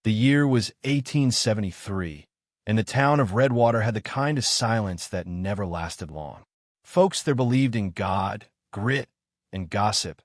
The year was 1873, and the town of Redwater had the kind of silence that never lasted long. Folks there believed in God, grit, and gossip,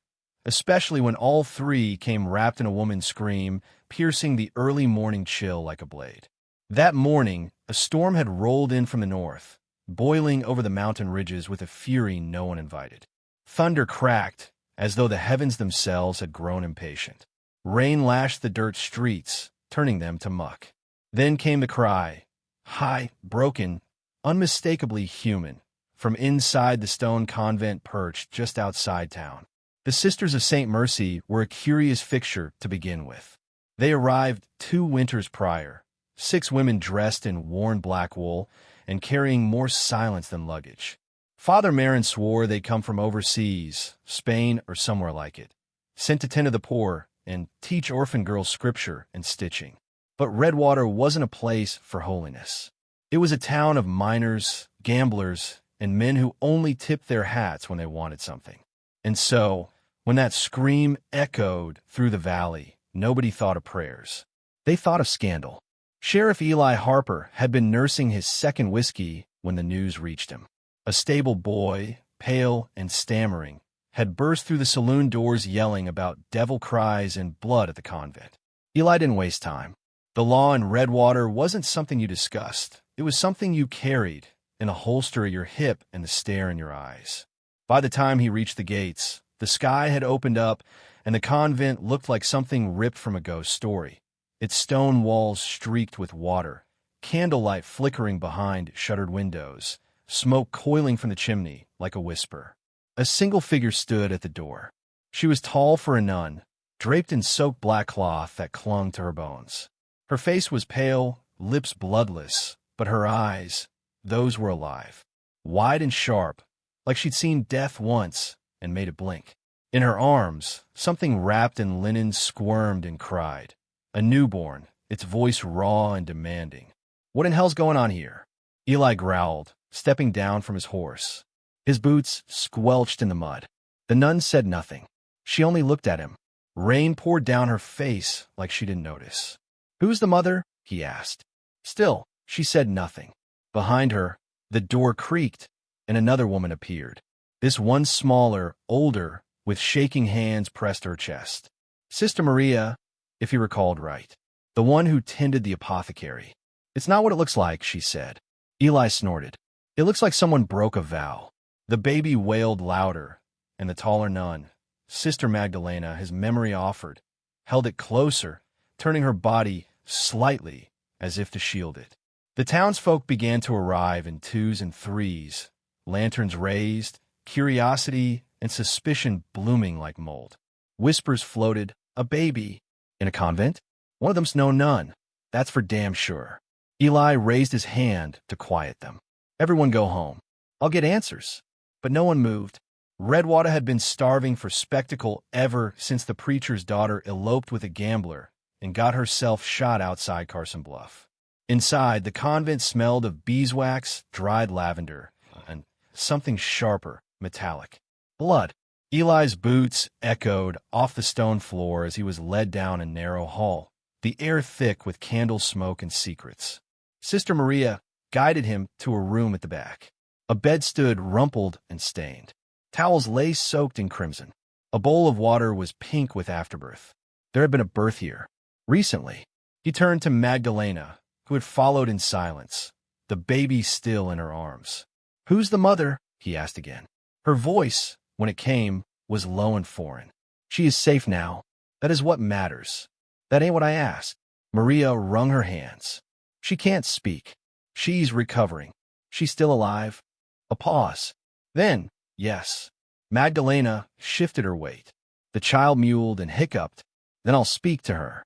especially when all three came wrapped in a woman's scream, piercing the early morning chill like a blade. That morning, a storm had rolled in from the north, boiling over the mountain ridges with a fury no one invited. Thunder cracked, as though the heavens themselves had grown impatient. Rain lashed the dirt streets, turning them to muck. Then came the cry, high, broken, unmistakably human, from inside the stone convent perched just outside town. The Sisters of St. Mercy were a curious fixture to begin with. They arrived 2 winters prior, 6 women dressed in worn black wool and carrying more silence than luggage. Father Marin swore they'd come from overseas, Spain or somewhere like it, sent to tend to the poor and teach orphan girls scripture and stitching. But Redwater wasn't a place for holiness. It was a town of miners, gamblers, and men who only tipped their hats when they wanted something. And so, when that scream echoed through the valley, nobody thought of prayers. They thought of scandal. Sheriff Eli Harper had been nursing his second whiskey when the news reached him. A stable boy, pale and stammering, had burst through the saloon doors yelling about devil cries and blood at the convent. Eli didn't waste time. The law in Redwater wasn't something you discussed. It was something you carried in a holster at your hip and the stare in your eyes. By the time he reached the gates, the sky had opened up and the convent looked like something ripped from a ghost story. Its stone walls streaked with water, candlelight flickering behind shuttered windows, smoke coiling from the chimney like a whisper. A single figure stood at the door. She was tall for a nun, draped in soaked black cloth that clung to her bones. Her face was pale, lips bloodless, but her eyes, those were alive, wide and sharp, like she'd seen death once and made it blink. In her arms, something wrapped in linen squirmed and cried. A newborn, its voice raw and demanding. "What in hell's going on here?" Eli growled, stepping down from his horse. His boots squelched in the mud. The nun said nothing. She only looked at him. Rain poured down her face like she didn't notice. "Who's the mother?" he asked. Still, she said nothing. Behind her, the door creaked, and another woman appeared. This one smaller, older, with shaking hands pressed her chest. Sister Maria, if he recalled right. The one who tended the apothecary. "It's not what it looks like," she said. Eli snorted. "It looks like someone broke a vow." The baby wailed louder, and the taller nun, Sister Magdalena, his memory offered, held it closer, turning her body slightly as if to shield it. The townsfolk began to arrive in 2s and 3s, lanterns raised, curiosity and suspicion blooming like mold. Whispers floated, "A baby in a convent? One of them's no nun. That's for damn sure." Eli raised his hand to quiet them. "Everyone go home. I'll get answers." But no one moved. Redwater had been starving for spectacle ever since the preacher's daughter eloped with a gambler and got herself shot outside Carson Bluff. Inside, the convent smelled of beeswax, dried lavender, and something sharper, metallic. Blood. Eli's boots echoed off the stone floor as he was led down a narrow hall, the air thick with candle smoke and secrets. Sister Maria guided him to a room at the back. A bed stood rumpled and stained. Towels lay soaked in crimson. A bowl of water was pink with afterbirth. There had been a birth here. Recently. He turned to Magdalena, who had followed in silence, the baby still in her arms. "Who's the mother?" he asked again. Her voice, when it came, was low and foreign. "She is safe now. That is what matters." "That ain't what I asked." Maria wrung her hands. "She can't speak. She's recovering. She's still alive." A pause. Then, "Yes." Magdalena shifted her weight. The child mewled and hiccuped. "Then I'll speak to her."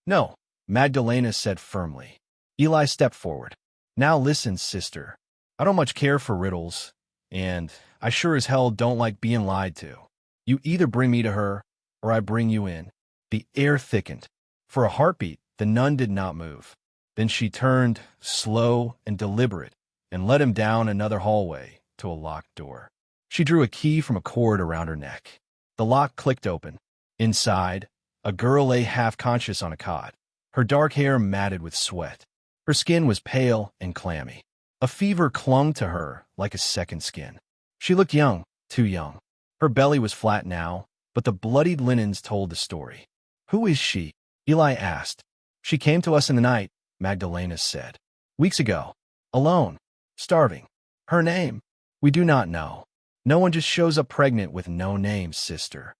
"No," Magdalena said firmly. Eli stepped forward. "Now listen, sister. I don't much care for riddles, and I sure as hell don't like being lied to. You either bring me to her, or I bring you in." The air thickened. For a heartbeat, the nun did not move. Then she turned, slow and deliberate, and led him down another hallway to a locked door. She drew a key from a cord around her neck. The lock clicked open. Inside, a girl lay half-conscious on a cot. her dark hair matted with sweat. Her skin was pale and clammy. A fever clung to her like a second skin. She looked young, too young. Her belly was flat now, but the bloodied linens told the story. "Who is she?" Eli asked. "She came to us in the night," Magdalena said. "Weeks ago. Alone. Starving. Her name? We do not know. No one just shows up pregnant with no name, sister."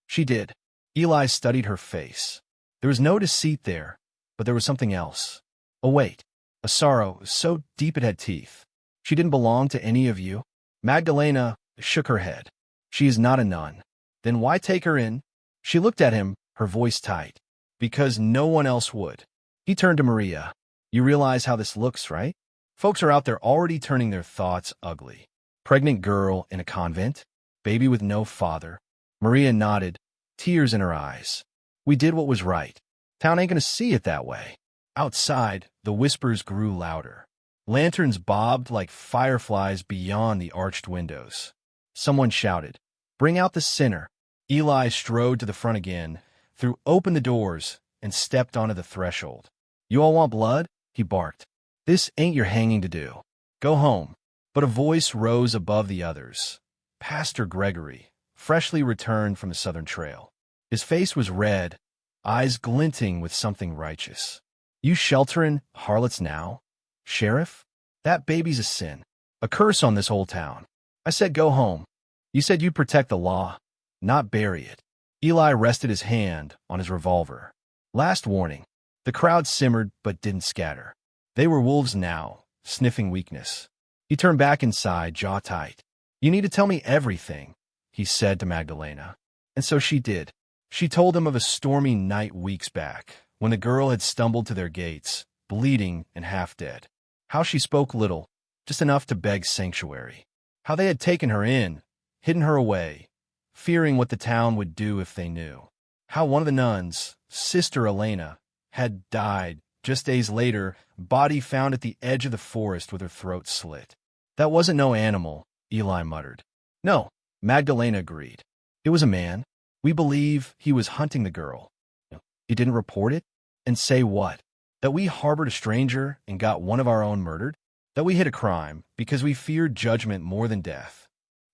"She did." Eli studied her face. There was no deceit there, but there was something else. A weight. A sorrow so deep it had teeth. "She didn't belong to any of you?" Magdalena shook her head. "She is not a nun." "Then why take her in?" She looked at him, her voice tight. "Because no one else would." He turned to Maria. "You realize how this looks, right? Folks are out there already turning their thoughts ugly. Pregnant girl in a convent? Baby with no father?" Maria nodded, tears in her eyes. "We did what was right. Town ain't gonna see it that way." Outside, the whispers grew louder. Lanterns bobbed like fireflies beyond the arched windows. Someone shouted, "Bring out the sinner." Eli strode to the front again, threw open the doors, and stepped onto the threshold. "You all want blood?" he barked. "This ain't your hanging to do. Go home." But a voice rose above the others. Pastor Gregory, freshly returned from the Southern Trail. His face was red, eyes glinting with something righteous. "You shelterin' harlots now? Sheriff? That baby's a sin. A curse on this whole town. I said go home. You said you'd protect the law, not bury it." Eli rested his hand on his revolver. Last warning. The crowd simmered but didn't scatter. They were wolves now, sniffing weakness. He turned back inside, jaw tight. "You need to tell me everything," he said to Magdalena. And so she did. She told him of a stormy night weeks back, when the girl had stumbled to their gates, bleeding and half dead. How she spoke little, just enough to beg sanctuary. How they had taken her in, hidden her away, fearing what the town would do if they knew. How one of the nuns, Sister Alina, had died, just days later, body found at the edge of the forest with her throat slit. "That wasn't no animal," Eli muttered. "No," Magdalena agreed. "It was a man. We believe he was hunting the girl." "He didn't report it?" "And say what? That we harbored a stranger and got one of our own murdered? That we hid a crime because we feared judgment more than death?"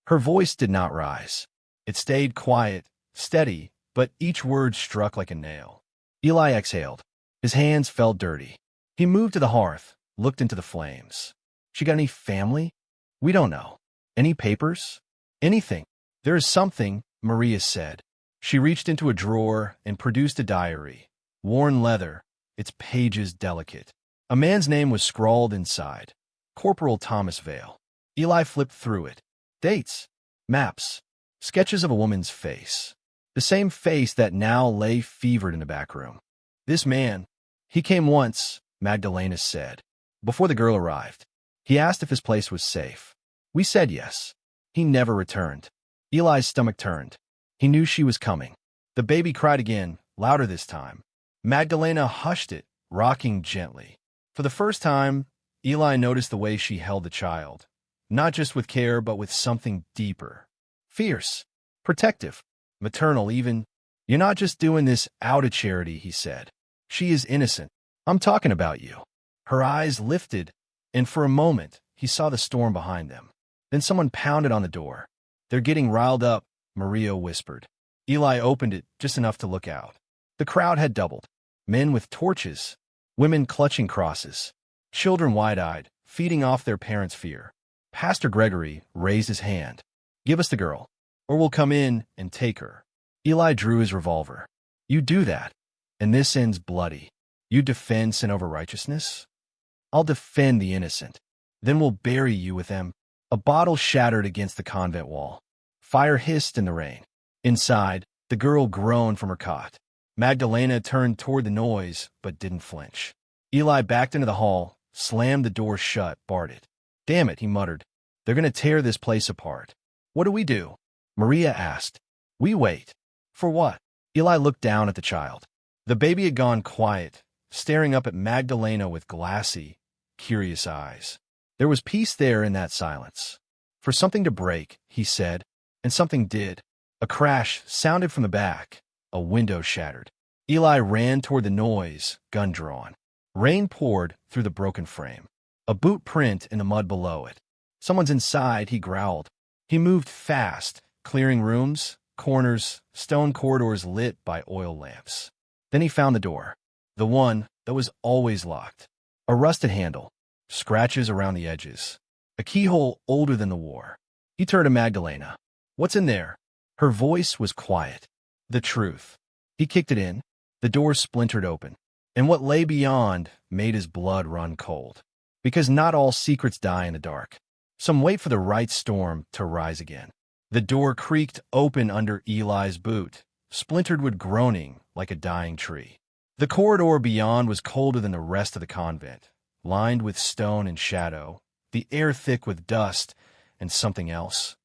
Her voice did not rise. It stayed quiet, steady, but each word struck like a nail. Eli exhaled. His hands felt dirty. He moved to the hearth, looked into the flames. "She got any family?" "We don't know." "Any papers?" "Anything." "There is something," Maria said. She reached into a drawer and produced a diary. Worn leather, its pages delicate. A man's name was scrawled inside. Corporal Thomas Vale. Eli flipped through it. Dates. Maps. Sketches of a woman's face. The same face that now lay fevered in the back room. "This man, he came once," Magdalena said, "before the girl arrived. He asked if his place was safe. We said yes. He never returned." Eli's stomach turned. He knew she was coming. The baby cried again, louder this time. Magdalena hushed it, rocking gently. For the first time, Eli noticed the way she held the child, not just with care, but with something deeper. Fierce, protective, maternal even. "You're not just doing this out of charity," he said. "She is innocent. I'm talking about you." Her eyes lifted, and for a moment, he saw the storm behind them. Then someone pounded on the door. "They're getting riled up," Maria whispered. Eli opened it just enough to look out. The crowd had doubled. Men with torches, women clutching crosses, children wide-eyed, feeding off their parents' fear. Pastor Gregory raised his hand. "Give us the girl, or we'll come in and take her." Eli drew his revolver. "You do that, and this ends bloody. You defend sin over righteousness? I'll defend the innocent. Then we'll bury you with them." A bottle shattered against the convent wall. Fire hissed in the rain. Inside, the girl groaned from her cot. Magdalena turned toward the noise, but didn't flinch. Eli backed into the hall, slammed the door shut, barred it. "Damn it," he muttered. "They're going to tear this place apart." "What do we do?" Maria asked. "We wait." "For what?" Eli looked down at the child. The baby had gone quiet, staring up at Magdalena with glassy, curious eyes. There was peace there in that silence. "For something to break," he said, and something did. A crash sounded from the back. A window shattered. Eli ran toward the noise, gun drawn. Rain poured through the broken frame. A boot print in the mud below it. Someone's inside, he growled. He moved fast, clearing rooms, corners, stone corridors lit by oil lamps. Then he found the door. The one that was always locked. A rusted handle, scratches around the edges. A keyhole older than the war. He turned to Magdalena. "What's in there?" Her voice was quiet. "The truth." He kicked it in. The door splintered open. And what lay beyond made his blood run cold. Because not all secrets die in the dark. Some wait for the right storm to rise again. The door creaked open under Eli's boot, splintered wood groaning like a dying tree. The corridor beyond was colder than the rest of the convent, lined with stone and shadow, the air thick with dust and something else.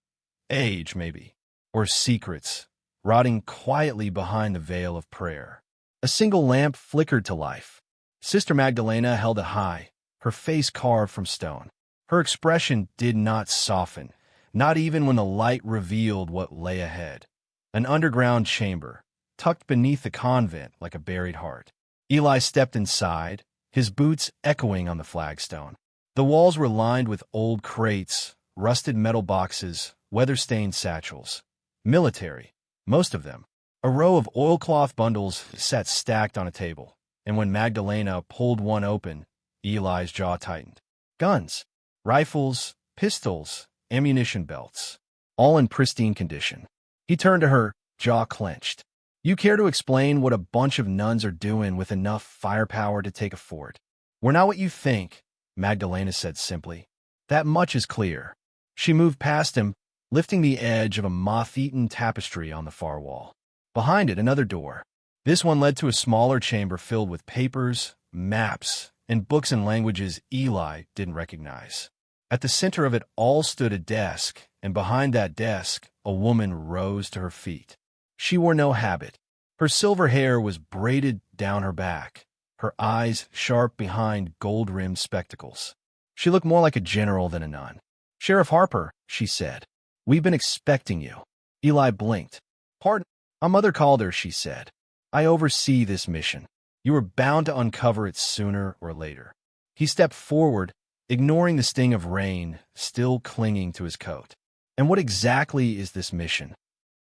Age, maybe, or secrets, rotting quietly behind the veil of prayer. A single lamp flickered to life. Sister Magdalena held it high, her face carved from stone. Her expression did not soften, not even when the light revealed what lay ahead. An underground chamber, tucked beneath the convent like a buried heart. Eli stepped inside, his boots echoing on the flagstone. The walls were lined with old crates, rusted metal boxes, weather-stained satchels. Military, most of them. A row of oilcloth bundles sat stacked on a table, and when Magdalena pulled one open, Eli's jaw tightened. Guns, rifles, pistols, ammunition belts, all in pristine condition. He turned to her, jaw clenched. "You care to explain what a bunch of nuns are doing with enough firepower to take a fort?" "We're not what you think," Magdalena said simply. "That much is clear." She moved past him, lifting the edge of a moth-eaten tapestry on the far wall. Behind it, another door. This one led to a smaller chamber filled with papers, maps, and books in languages Eli didn't recognize. At the center of it all stood a desk, and behind that desk, a woman rose to her feet. She wore no habit. Her silver hair was braided down her back, her eyes sharp behind gold-rimmed spectacles. She looked more like a general than a nun. "Sheriff Harper," she said. "We've been expecting you." Eli blinked. "Pardon?" "A Mother Calder," she said. "I oversee this mission. You were bound to uncover it sooner or later." He stepped forward, ignoring the sting of rain still clinging to his coat. "And what exactly is this mission?"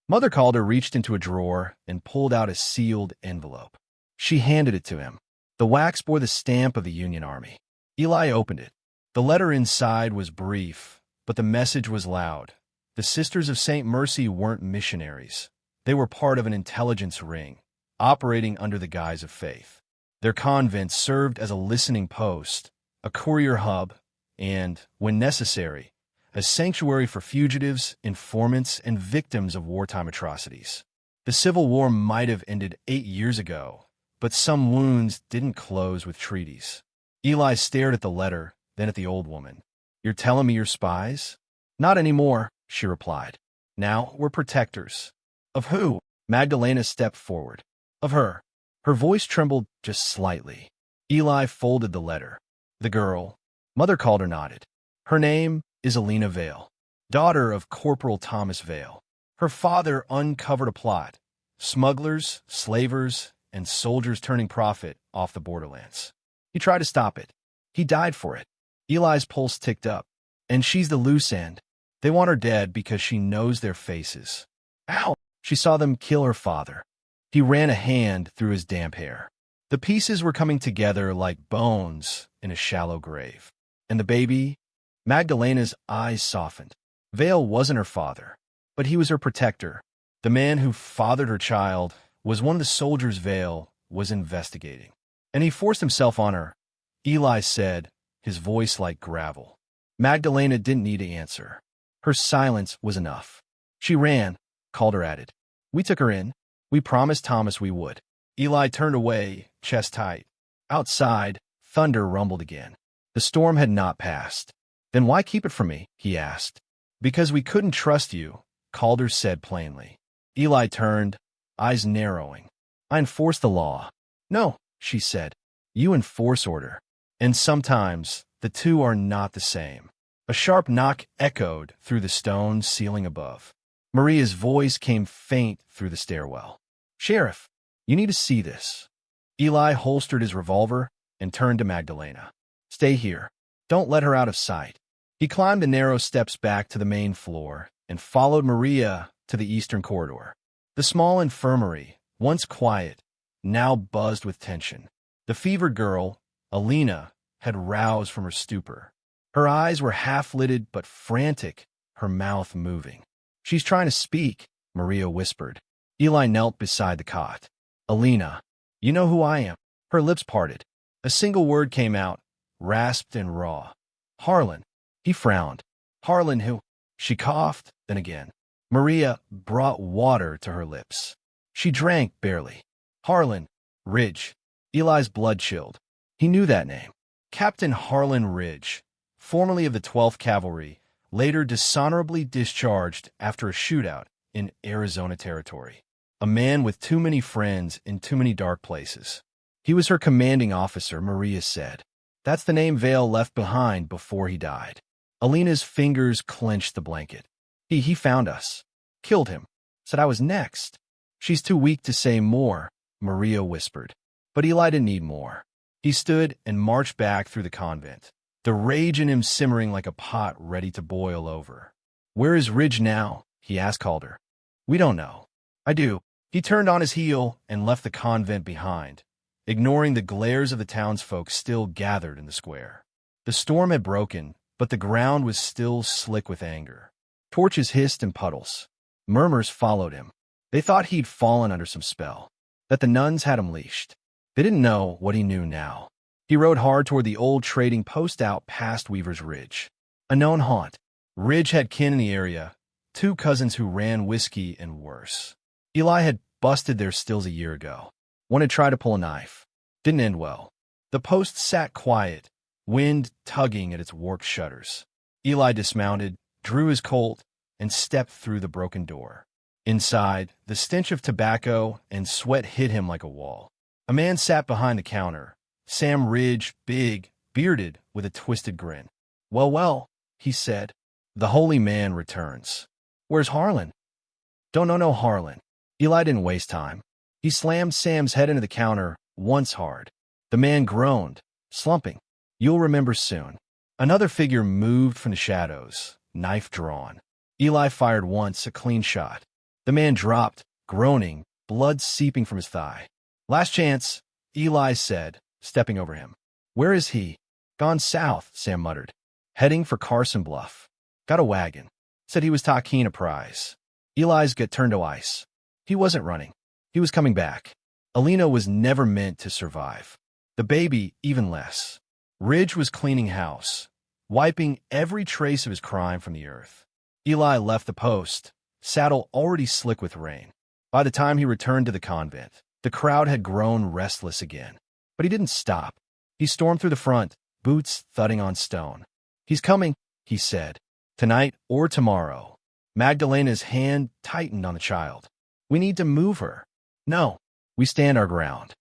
Mother Calder reached into a drawer and pulled out a sealed envelope. She handed it to him. The wax bore the stamp of the Union Army. Eli opened it. The letter inside was brief, but the message was loud. The Sisters of St. Mercy weren't missionaries. They were part of an intelligence ring, operating under the guise of faith. Their convent served as a listening post, a courier hub, and, when necessary, a sanctuary for fugitives, informants, and victims of wartime atrocities. The Civil War might have ended 8 years ago, but some wounds didn't close with treaties. Eli stared at the letter, then at the old woman. "You're telling me you're spies?" "Not anymore," she replied. "Now we're protectors." "Of who?" Magdalena stepped forward. "Of her." Her voice trembled just slightly. Eli folded the letter. "The girl." Mother Calder nodded. "Her name is Alina Vale, daughter of Corporal Thomas Vale. Her father uncovered a plot. Smugglers, slavers, and soldiers turning profit off the borderlands. He tried to stop it. He died for it." Eli's pulse ticked up. "And she's the loose end. They want her dead because she knows their faces." "Ow!" She saw them kill her father. He ran a hand through his damp hair. The pieces were coming together like bones in a shallow grave. And the baby? Magdalena's eyes softened. Vale wasn't her father, but he was her protector. The man who fathered her child was one of the soldiers Vale was investigating. And he forced himself on her, Eli said, his voice like gravel. Magdalena didn't need to answer. Her silence was enough. "She ran," Calder added. "We took her in. We promised Thomas we would." Eli turned away, chest tight. Outside, thunder rumbled again. The storm had not passed. "Then why keep it from me?" he asked. "Because we couldn't trust you," Calder said plainly. Eli turned, eyes narrowing. "I enforce the law." "No," she said. "You enforce order. And sometimes the two are not the same." A sharp knock echoed through the stone ceiling above. Maria's voice came faint through the stairwell. "Sheriff!" You need to see this. Eli holstered his revolver and turned to Magdalena. Stay here. Don't let her out of sight. He climbed the narrow steps back to the main floor and followed Maria to the eastern corridor. The small infirmary, once quiet, now buzzed with tension. The fevered girl, Alina, had roused from her stupor. Her eyes were half-lidded but frantic, her mouth moving. She's trying to speak, Maria whispered. Eli knelt beside the cot. Alina, you know who I am. Her lips parted. A single word came out, rasped and raw. Harlan. He frowned. Harlan who? She coughed, then again. Maria brought water to her lips. She drank barely. Harlan. Ridge. Eli's blood chilled. He knew that name. Captain Harlan Ridge, formerly of the 12th Cavalry, later dishonorably discharged after a shootout in Arizona Territory. A man with too many friends in too many dark places. He was her commanding officer, Maria said. That's the name Vale left behind before he died. Alina's fingers clenched the blanket. He found us. Killed him. Said I was next. She's too weak to say more, Maria whispered. But Eli didn't need more. He stood and marched back through the convent, the rage in him simmering like a pot ready to boil over. Where is Ridge now? He asked Calder. We don't know. I do. He turned on his heel and left the convent behind, ignoring the glares of the townsfolk still gathered in the square. The storm had broken, but the ground was still slick with anger. Torches hissed in puddles. Murmurs followed him. They thought he'd fallen under some spell, that the nuns had him leashed. They didn't know what he knew now. He rode hard toward the old trading post out past Weaver's Ridge. A known haunt. Ridge had kin in the area, 2 cousins who ran whiskey and worse. Eli had busted their stills a year ago. One had tried to pull a knife. Didn't end well. The post sat quiet, wind tugging at its warped shutters. Eli dismounted, drew his Colt, and stepped through the broken door. Inside, the stench of tobacco and sweat hit him like a wall. A man sat behind the counter, Sam Ridge, big, bearded, with a twisted grin. Well, he said. The holy man returns. Where's Harlan? Don't know no Harlan. Eli didn't waste time. He slammed Sam's head into the counter once hard. The man groaned, slumping. You'll remember soon. Another figure moved from the shadows, knife drawn. Eli fired once, a clean shot. The man dropped, groaning, blood seeping from his thigh. Last chance, Eli said, stepping over him. Where is he? Gone south, Sam muttered. Heading for Carson Bluff. Got a wagon. Said he was taking a prize. Eli's gut turned to ice. He wasn't running. He was coming back. Alina was never meant to survive. The baby, even less. Ridge was cleaning house, wiping every trace of his crime from the earth. Eli left the post, saddle already slick with rain. By the time he returned to the convent, the crowd had grown restless again. But he didn't stop. He stormed through the front, boots thudding on stone. He's coming, he said. Tonight or tomorrow. Magdalena's hand tightened on the child. We need to move her. No, we stand our ground.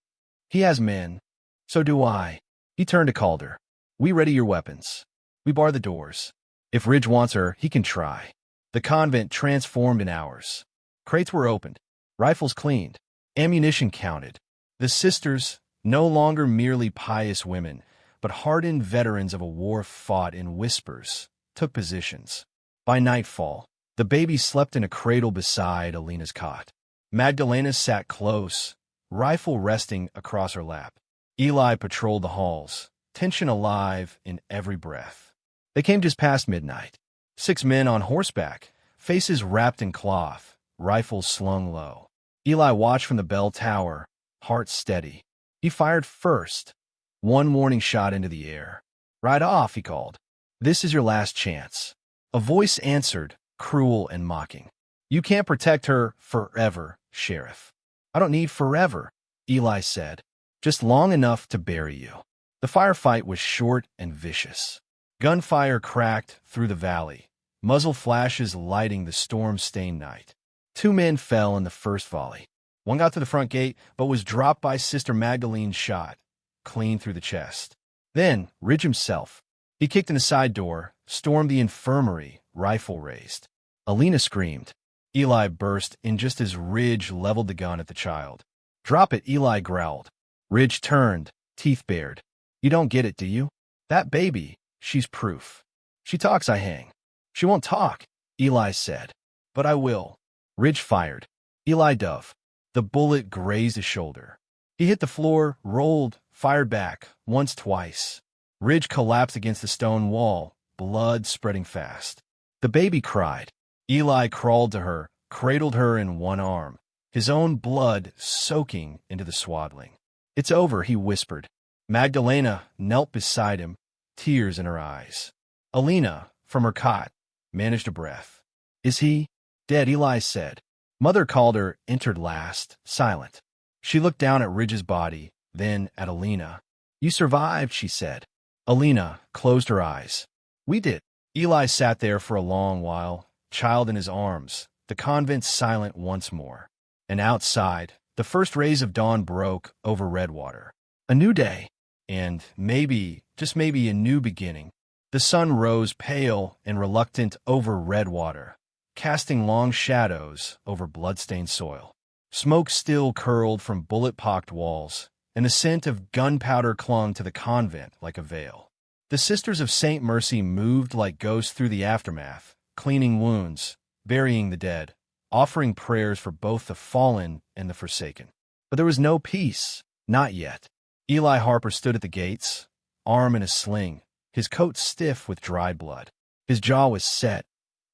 He has men. So do I. He turned to Calder. We ready your weapons. We bar the doors. If Ridge wants her, he can try. The convent transformed in hours. Crates were opened. Rifles cleaned. Ammunition counted. The sisters, no longer merely pious women, but hardened veterans of a war fought in whispers, took positions. By nightfall, the baby slept in a cradle beside Alina's cot. Magdalena sat close, rifle resting across her lap. Eli patrolled the halls, tension alive in every breath. They came just past midnight. 6 men on horseback, faces wrapped in cloth, rifles slung low. Eli watched from the bell tower, heart steady. He fired first, one warning shot into the air. Ride off, he called. This is your last chance. A voice answered, cruel and mocking. You can't protect her forever, Sheriff. I don't need forever, Eli said. Just long enough to bury you. The firefight was short and vicious. Gunfire cracked through the valley, muzzle flashes lighting the storm-stained night. 2 men fell in the first volley. One got to the front gate, but was dropped by Sister Magdalene's shot, clean through the chest. Then, Ridge himself. He kicked in the side door, stormed the infirmary, rifle raised. Alina screamed. Eli burst in just as Ridge leveled the gun at the child. Drop it, Eli growled. Ridge turned, teeth bared. You don't get it, do you? That baby, she's proof. She talks, I hang. She won't talk, Eli said. But I will. Ridge fired. Eli dove. The bullet grazed his shoulder. He hit the floor, rolled, fired back, once, twice. Ridge collapsed against the stone wall, blood spreading fast. The baby cried. Eli crawled to her, cradled her in one arm, his own blood soaking into the swaddling. It's over, he whispered. Magdalena knelt beside him, tears in her eyes. Alina, from her cot, managed a breath. Is he dead? Eli said. Mother Calder entered last, silent. She looked down at Ridge's body, then at Alina. You survived, she said. Alina closed her eyes. We did. Eli sat there for a long while, child in his arms, the convent silent once more. And outside, the first rays of dawn broke over Redwater. A new day, and maybe, just maybe, a new beginning. The sun rose pale and reluctant over Redwater, casting long shadows over blood-stained soil. Smoke still curled from bullet-pocked walls, and the scent of gunpowder clung to the convent like a veil. The Sisters of St. Mercy moved like ghosts through the aftermath, cleaning wounds, burying the dead, offering prayers for both the fallen and the forsaken. But there was no peace, not yet. Eli Harper stood at the gates, arm in a sling, his coat stiff with dried blood. His jaw was set,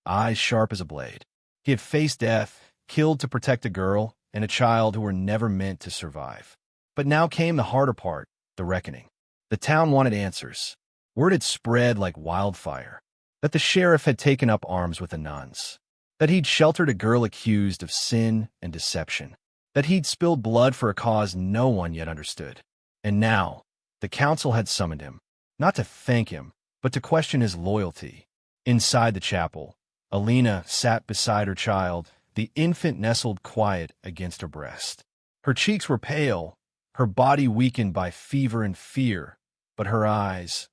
eyes sharp as a blade. He had faced death, killed to protect a girl and a child who were never meant to survive. But now came the harder part, the reckoning. The town wanted answers. Word had spread like wildfire that the sheriff had taken up arms with the nuns, that he'd sheltered a girl accused of sin and deception, that he'd spilled blood for a cause no one yet understood. And now, the council had summoned him, not to thank him, but to question his loyalty. Inside the chapel, Alina sat beside her child, the infant nestled quiet against her breast. Her cheeks were pale, her body weakened by fever and fear, but her eyes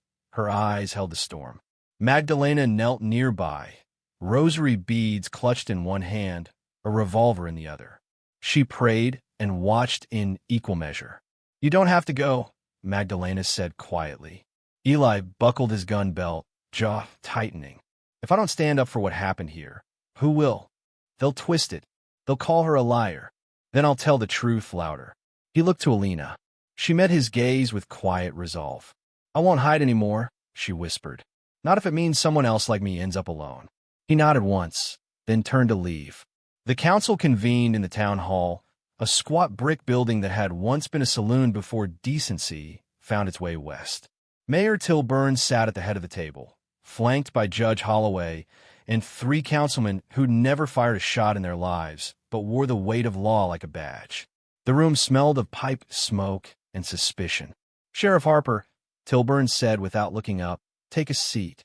held the storm. Magdalena knelt nearby, rosary beads clutched in one hand, a revolver in the other. She prayed and watched in equal measure. You don't have to go, Magdalena said quietly. Eli buckled his gun belt, jaw tightening. If I don't stand up for what happened here, who will? They'll twist it. They'll call her a liar. Then I'll tell the truth louder. He looked to Alina. She met his gaze with quiet resolve. I won't hide anymore, she whispered. Not if it means someone else like me ends up alone. He nodded once, then turned to leave. The council convened in the town hall, a squat brick building that had once been a saloon before decency found its way west. Mayor Tilburn sat at the head of the table, flanked by Judge Holloway and 3 councilmen who'd never fired a shot in their lives, but wore the weight of law like a badge. The room smelled of pipe smoke and suspicion. Sheriff Harper, Tilburn said without looking up, take a seat.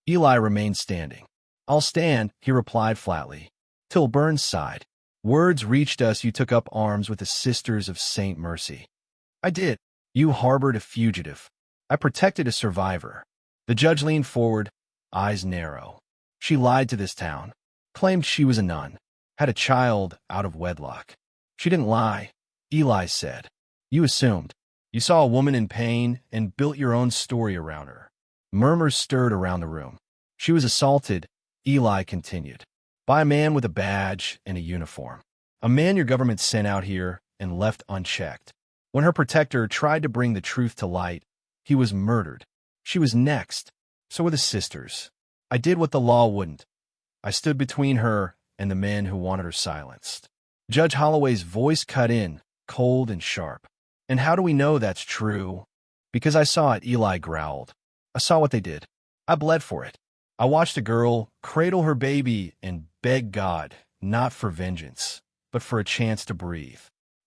Eli remained standing. I'll stand, he replied flatly. Tilburn sighed. Words reached us you took up arms with the Sisters of St. Mercy. I did. You harbored a fugitive. I protected a survivor. The judge leaned forward, eyes narrow. She lied to this town, claimed she was a nun, had a child out of wedlock. She didn't lie, Eli said. You assumed. You saw a woman in pain and built your own story around her. Murmurs stirred around the room. She was assaulted, Eli continued, by a man with a badge and a uniform. A man your government sent out here and left unchecked. When her protector tried to bring the truth to light, he was murdered. She was next. So were the sisters. I did what the law wouldn't. I stood between her and the men who wanted her silenced. Judge Holloway's voice cut in, cold and sharp. And how do we know that's true? Because I saw it, Eli growled. I saw what they did. I bled for it. I watched a girl cradle her baby and beg God, not for vengeance, but for a chance to breathe.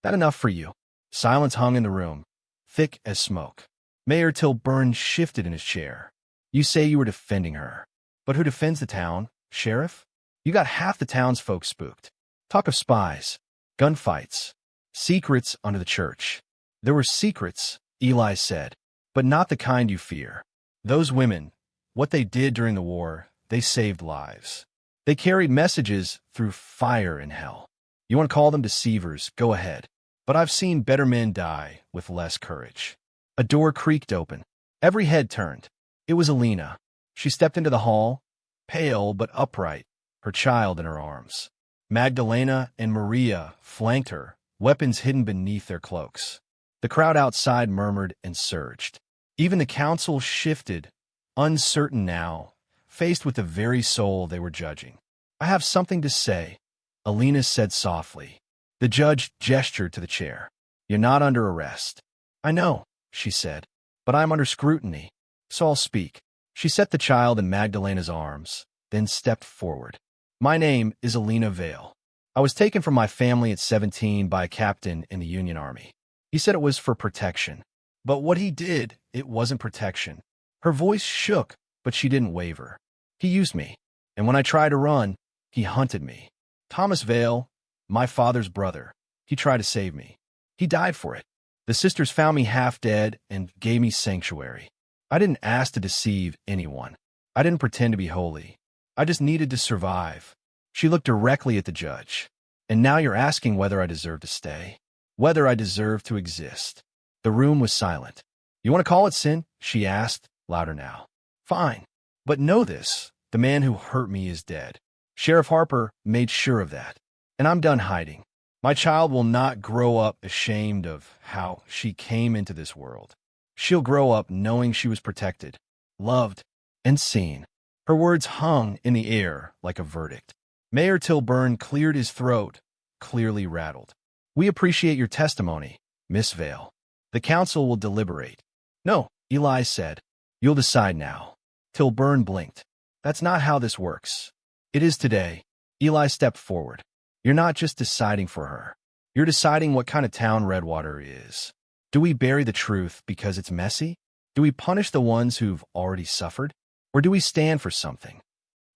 That enough for you? Silence hung in the room, thick as smoke. Mayor Tilburn shifted in his chair. You say you were defending her. But who defends the town? Sheriff? You got half the townsfolk spooked. Talk of spies, gunfights, secrets under the church. There were secrets, Eli said, but not the kind you fear. Those women, what they did during the war, they saved lives. They carried messages through fire and hell. You want to call them deceivers, go ahead. but I've seen better men die with less courage. A door creaked open. Every head turned. It was Alina. She stepped into the hall, pale but upright, her child in her arms. Magdalena and Maria flanked her, weapons hidden beneath their cloaks. The crowd outside murmured and surged. Even the council shifted, uncertain now, faced with the very soul they were judging. "I have something to say," Alina said softly. The judge gestured to the chair. "You're not under arrest." "I know," she said, "but I'm under scrutiny, so I'll speak." She set the child in Magdalena's arms, then stepped forward. "My name is Alina Vale. I was taken from my family at 17 by a captain in the Union Army. He said it was for protection. But what he did, it wasn't protection." Her voice shook, but she didn't waver. "He used me, and when I tried to run, he hunted me. Thomas Vale, my father's brother, he tried to save me. He died for it. The sisters found me half dead and gave me sanctuary. I didn't ask to deceive anyone. I didn't pretend to be holy. I just needed to survive." She looked directly at the judge. "And now you're asking whether I deserve to stay? Whether I deserve to exist?" The room was silent. "You want to call it sin?" she asked, louder now. "Fine. But know this, the man who hurt me is dead. Sheriff Harper made sure of that. And I'm done hiding. My child will not grow up ashamed of how she came into this world. She'll grow up knowing she was protected, loved, and seen." Her words hung in the air like a verdict. Mayor Tilburn cleared his throat, clearly rattled. "We appreciate your testimony, Miss Vale. The council will deliberate." "No," Eli said. "You'll decide now." Tilburn blinked. "That's not how this works." "It is today." Eli stepped forward. "You're not just deciding for her. You're deciding what kind of town Redwater is. Do we bury the truth because it's messy? Do we punish the ones who've already suffered? Or do we stand for something?"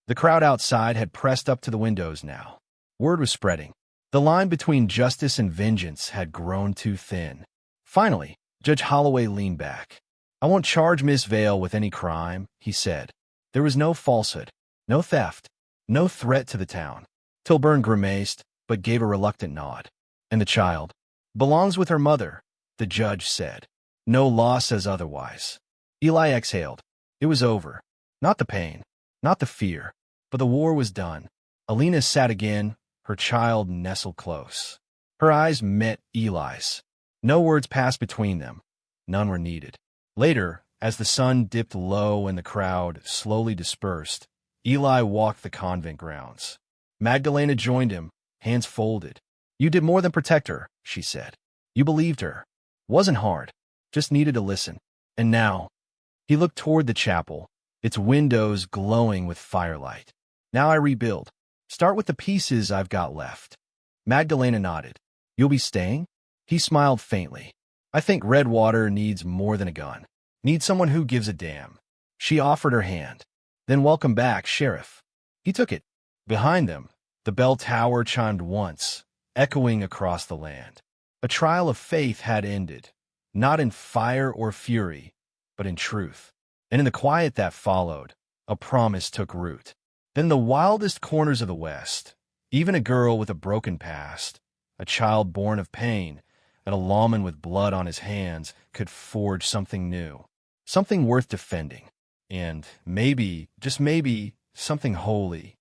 The crowd outside had pressed up to the windows now. Word was spreading. The line between justice and vengeance had grown too thin. Finally, Judge Holloway leaned back. "I won't charge Miss Vale with any crime," he said. "There was no falsehood, no theft, no threat to the town." Tilburn grimaced, but gave a reluctant nod. "And the child belongs with her mother," the judge said. "No law says otherwise." Eli exhaled. It was over. Not the pain, not the fear, but the war was done. Alina sat again, her child nestled close. Her eyes met Eli's. No words passed between them. None were needed. Later, as the sun dipped low and the crowd slowly dispersed, Eli walked the convent grounds. Magdalena joined him, hands folded. "You did more than protect her," she said. "You believed her. Wasn't hard. Just needed to listen. And now," he looked toward the chapel, its windows glowing with firelight. "Now I rebuild. Start with the pieces I've got left." Magdalena nodded. "You'll be staying?" He smiled faintly. "I think Redwater needs more than a gun. Needs someone who gives a damn." She offered her hand. "Then welcome back, Sheriff." He took it. Behind them, the bell tower chimed once, echoing across the land. A trial of faith had ended, not in fire or fury, but in truth. And in the quiet that followed, a promise took root. Then the wildest corners of the West, even a girl with a broken past, a child born of pain, and a lawman with blood on his hands could forge something new, something worth defending, and maybe, just maybe, something holy.